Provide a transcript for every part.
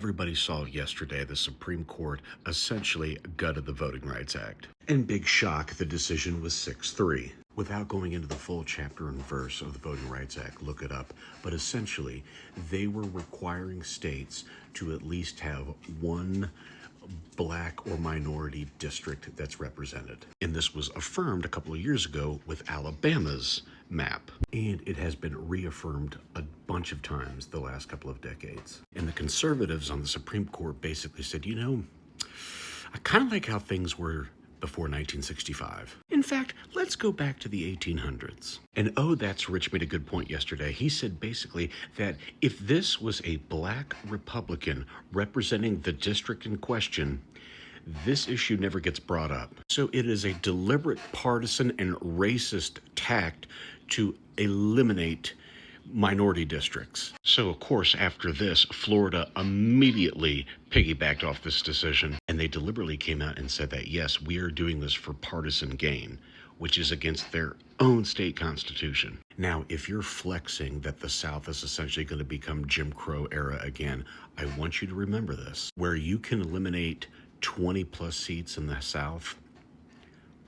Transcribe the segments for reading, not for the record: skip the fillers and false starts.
Everybody saw yesterday the Supreme Court essentially gutted the Voting Rights Act. In big shock, the decision was 6-3. Without going into the full chapter and verse of the Voting Rights Act, look it up, but essentially they were requiring states to at least have one black or minority district that's represented. And this was affirmed a couple of years ago with Alabama's map. And it has been reaffirmed a bunch of times the last couple of decades. And the conservatives on the Supreme Court basically said, I kind of like how things were before 1965. In fact, let's go back to the 1800s. And that's Rich made a good point yesterday. He said basically that if this was a black Republican representing the district in question, this issue never gets brought up. So it is a deliberate partisan and racist tact to eliminate minority districts. So, of course, after this, Florida immediately piggybacked off this decision, and they deliberately came out and said that, yes, we are doing this for partisan gain, which is against their own state constitution. Now, if you're flexing that the South is essentially going to become Jim Crow era again, I want you to remember this. Where you can eliminate 20 plus seats in the South,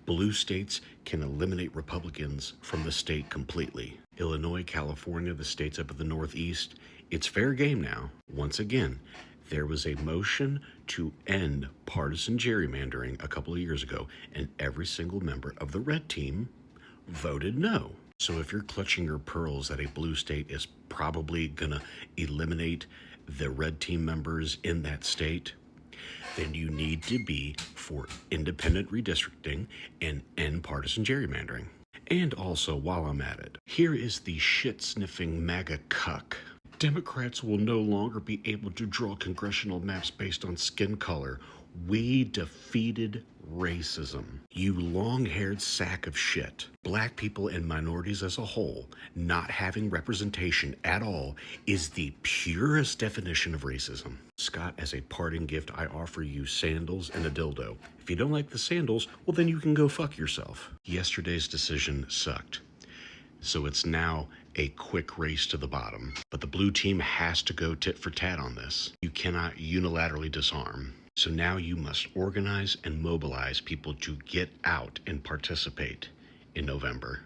blue states can eliminate Republicans from the state completely. Illinois, California, the states up at the Northeast, it's fair game now. Once again, there was a motion to end partisan gerrymandering a couple of years ago, and every single member of the red team voted no. So if you're clutching your pearls that a blue state is probably gonna eliminate the red team members in that state, then you need to be for independent redistricting and end partisan gerrymandering. And also, while I'm at it, here is the shit-sniffing MAGA cuck. Democrats will no longer be able to draw congressional maps based on skin color. We defeated racism. You long-haired sack of shit. Black people and minorities as a whole not having representation at all is the purest definition of racism. Scott, as a parting gift, I offer you sandals and a dildo. If you don't like the sandals, well then you can go fuck yourself. Yesterday's decision sucked. So it's now a quick race to the bottom. But the blue team has to go tit for tat on this. You cannot unilaterally disarm. So now you must organize and mobilize people to get out and participate in November.